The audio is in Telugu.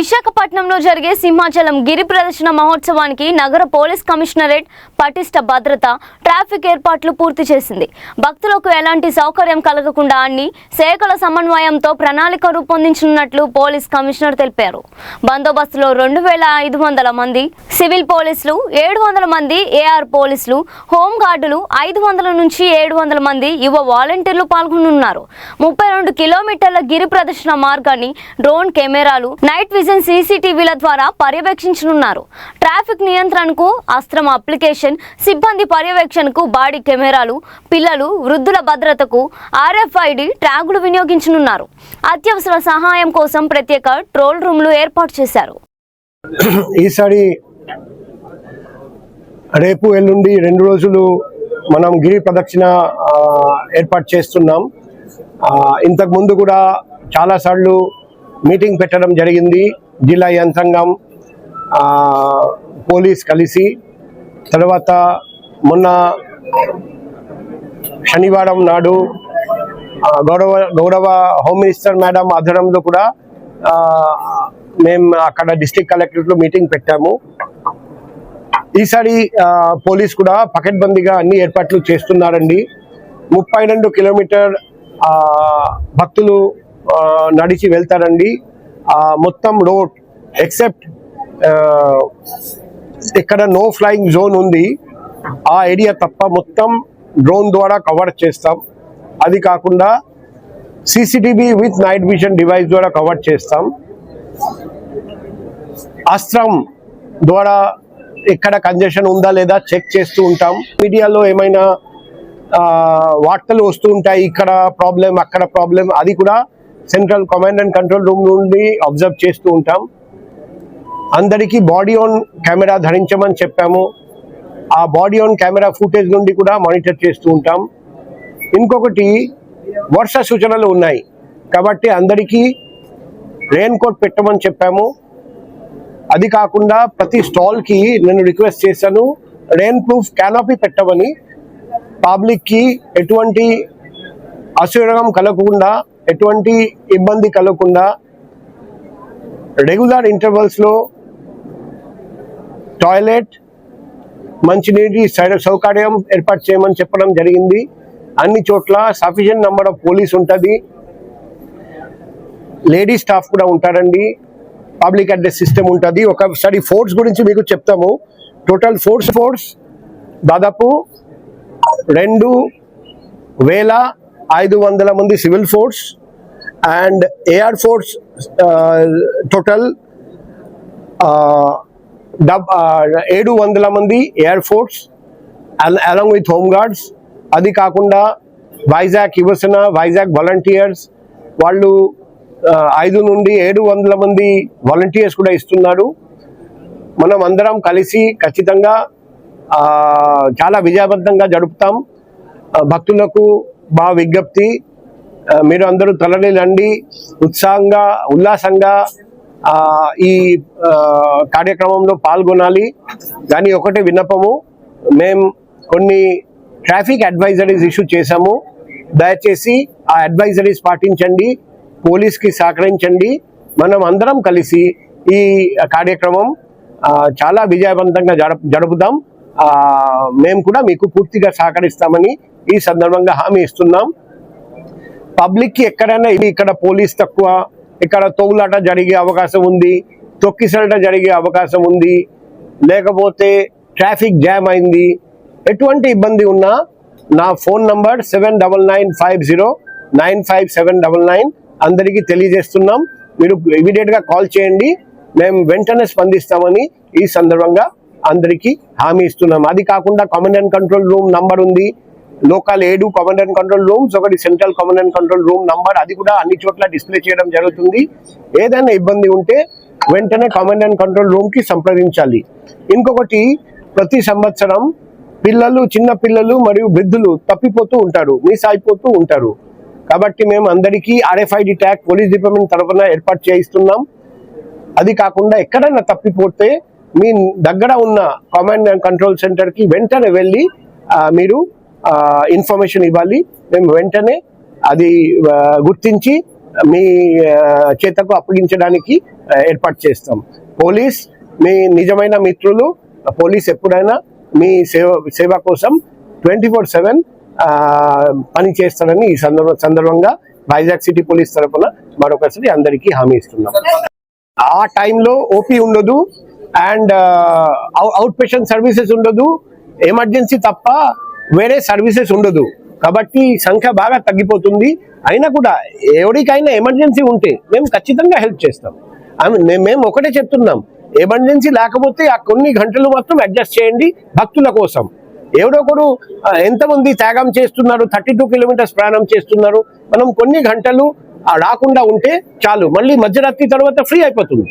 విశాఖపట్నంలో జరిగే సింహాచలం గిరి ప్రదర్శన మహోత్సవానికి నగర పోలీస్ కమిషనరేట్ పటిష్ట భద్రత ట్రాఫిక్ ఏర్పాట్లు పూర్తి చేసింది. భక్తులకు ఎలాంటి సౌకర్యం కలగకుండా అన్ని శాఖల సమన్వయంతో ప్రణాళిక రూపొందించనున్నట్లు పోలీస్ కమిషనర్ తెలిపారు. బందోబస్తులో 2500 మంది సివిల్ పోలీసులు, 700 మంది ఏఆర్ పోలీసులు, హోం గార్డులు, 500 నుంచి 700 మంది యువ వాలంటీర్లు పాల్గొనున్నారు. 32 కిలోమీటర్ల గిరి ప్రదర్శన మార్గాన్ని డ్రోన్ కెమెరాలు, నైట్ విజన్ సీసీటీవీల ద్వారా పర్యవేక్షించనున్నారు. ట్రాఫిక్ నియంత్రణకు అస్త్రం అప్లికేషన్, సిబ్బంది పర్యవేక్షణకు బాడీ కెమెరాలు, పిల్లలు, వృద్ధుల భద్రతకు RFID ట్యాగులు వినియోగించనున్నారు. అత్యవసర సహాయం కోసం ప్రత్యేక ట్రోల్ రూమ్లు ఏర్పాటు చేశారు. ఈసారి రేపు ఎల్లుండి 2 రోజులు మనం గిరి ప్రదక్షిణ ఏర్పాటు చేస్తున్నాం. ఇంతకు ముందు కూడా చాలాసార్లు మీటింగ్ పెట్టడం జరిగింది. జిల్లా యంత్రాంగం, పోలీస్ కలిసి. తర్వాత మొన్న శనివారం నాడు గౌరవ హోమ్ మినిస్టర్ మేడం ఆధ్వర్యంలో కూడా మేము అక్కడ డిస్ట్రిక్ట్ కలెక్టరేట్లో మీటింగ్ పెట్టాము. ఈసారి పోలీస్ కూడా పకడ్బందీగా అన్ని ఏర్పాట్లు చేస్తున్నారండి. 32 కిలోమీటర్ భక్తులు నడిచి వెళ్తారండి. మొత్తం రోడ్ ఎక్సెప్ట్ ఇక్కడ నో ఫ్లయింగ్ జోన్ ఉంది, ఆ ఏరియా తప్ప మొత్తం డ్రోన్ ద్వారా కవర్ చేస్తాం. అది కాకుండా CCTV with night vision device ద్వారా కవర్ చేస్తాం. అస్త్రం ద్వారా ఎక్కడ కంజెషన్ ఉందా లేదా చెక్ చేస్తూ ఉంటాం. మీడియాలో ఏమైనా వార్తలు వస్తూ ఉంటాయి, ఇక్కడ ప్రాబ్లం అక్కడ ప్రాబ్లం, అది కూడా central command and control room నుండి అబ్జర్వ్ చేస్తూ ఉంటాం. అందరికీ బాడీ ఆన్ కెమెరా ధరించమని చెప్పాము. ఆ బాడీ ఆన్ కెమెరా ఫుటేజ్ నుండి కూడా మానిటర్ చేస్తూ ఉంటాం. ఇంకొకటి, వర్ష సూచనలు ఉన్నాయి కాబట్టి అందరికీ రెయిన్ కోట్ పెట్టమని చెప్పాము. అది కాకుండా ప్రతి స్టాల్కి నేను రిక్వెస్ట్ చేశాను, రెయిన్ ప్రూఫ్ క్యానోపీ పెట్టమని. పబ్లిక్కి ఎటువంటి అసౌకర్యం కలగకుండా, ఎటువంటి ఇబ్బంది కలగకుండా రెగ్యులర్ ఇంటర్వల్స్లో టాయిలెట్, మంచినీటి సౌకర్యం ఏర్పాటు చేయమని చెప్పడం జరిగింది. అన్ని చోట్ల సఫిషియెంట్ నెంబర్ ఆఫ్ పోలీస్ ఉంటుంది, లేడీ స్టాఫ్ కూడా ఉంటారండి, పబ్లిక్ అడ్రస్ సిస్టమ్ ఉంటుంది. ఒకసారి ఫోర్స్ గురించి మీకు చెప్తాము. టోటల్ ఫోర్స్ దాదాపు 2500 మంది civil force and AR force total 700 మంది AR force along with home guards. అది కాకుండా వైజాగ్ యువసేన, వైజాగ్ వాలంటీర్స్ వాళ్ళు 5 నుండి 700 మంది వాలంటీర్స్ కూడా ఇస్తున్నారు. మనం అందరం కలిసి ఖచ్చితంగా చాలా విజయవంతంగా జరుపుతాం. భక్తులకు మా విజ్ఞప్తి, మీరు అందరూ తరలిరండి, ఉత్సాహంగా ఉల్లాసంగా ఈ కార్యక్రమంలో పాల్గొనాలి. కానీ ఒకటే విన్నపము, మేము కొన్ని ట్రాఫిక్ అడ్వైజరీస్ ఇష్యూ చేశాము. దయచేసి ఆ అడ్వైజరీస్ పాటించండి, పోలీస్కి సహకరించండి. మనం అందరం కలిసి ఈ కార్యక్రమం చాలా విజయవంతంగా జరుపుదాం. మేము కూడా మీకు పూర్తిగా సహకరిస్తామని ఈ సందర్భంగా హామీ ఇస్తున్నాం. పబ్లిక్కి ఎక్కడైనా ఇక్కడ పోలీస్ తక్కువ, ఇక్కడ తోగులాట జరిగే అవకాశం ఉంది, తొక్కిసలాట జరిగే అవకాశం ఉంది, లేకపోతే ట్రాఫిక్ జామ్ అయింది, ఎటువంటి ఇబ్బంది ఉన్నా నా ఫోన్ నంబర్ 7995095799 అందరికీ తెలియజేస్తున్నాం. మీరు ఇమీడియట్గా కాల్ చేయండి, మేము వెంటనే స్పందిస్తామని ఈ సందర్భంగా అందరికీ హామీ ఇస్తున్నాం. అది కాకుండా command and control room number ఉంది, local 7 command and control rooms, ఒకటి central command and control room number, అది కూడా అన్ని చోట్ల డిస్ప్లే చేయడం జరుగుతుంది. ఏదైనా ఇబ్బంది ఉంటే వెంటనే కమాండ్ అండ్ కంట్రోల్ రూమ్కి సంప్రదించాలి. ఇంకొకటి, ప్రతి సంవత్సరం పిల్లలు, చిన్న పిల్లలు మరియు వృద్ధులు తప్పిపోతూ ఉంటారు, మిస్ అయిపోతూ ఉంటారు. కాబట్టి మేము అందరికీ RFID ట్యాగ్ పోలీస్ డిపార్ట్మెంట్ తరఫున ఏర్పాటు చేయిస్తున్నాం. అది కాకుండా ఎక్కడైనా తప్పిపోతే మీ దగ్గర ఉన్న కమాండ్ అండ్ కంట్రోల్ సెంటర్కి వెంటనే వెళ్ళి మీరు ఇన్ఫర్మేషన్ ఇవ్వాలి. మేము వెంటనే అది గుర్తించి మీ చేతకు అప్పగించడానికి ఏర్పాటు చేస్తాం. పోలీస్ మీ నిజమైన మిత్రులు. పోలీస్ ఎప్పుడైనా మీ సేవ కోసం 24/7 పని చేస్తారని ఈ సందర్భంగా వైజాగ్ సిటీ పోలీస్ తరఫున మరొకసారి అందరికీ హామీ ఇస్తున్నాం. ఆ టైంలో ఓపీ ఉండదు అండ్ అవుట్ పేషెంట్ సర్వీసెస్ ఉండదు, ఎమర్జెన్సీ తప్ప వేరే సర్వీసెస్ ఉండదు. కాబట్టి సంఖ్య బాగా తగ్గిపోతుంది. అయినా కూడా ఎవరికైనా ఎమర్జెన్సీ ఉంటే మేము ఖచ్చితంగా హెల్ప్ చేస్తాం. మేము ఒకటే చెప్తున్నాం, ఎమర్జెన్సీ లేకపోతే ఆ కొన్ని గంటలు మాత్రం అడ్జస్ట్ చేయండి భక్తుల కోసం. ఎవరొకరు ఎంతమంది త్యాగం చేస్తున్నారు, 32 కిలోమీటర్స్ ప్రయాణం చేస్తున్నారు. మనం కొన్ని గంటలు రాకుండా ఉంటే చాలు, మళ్ళీ మధ్యరాత్రి తర్వాత ఫ్రీ అయిపోతుంది.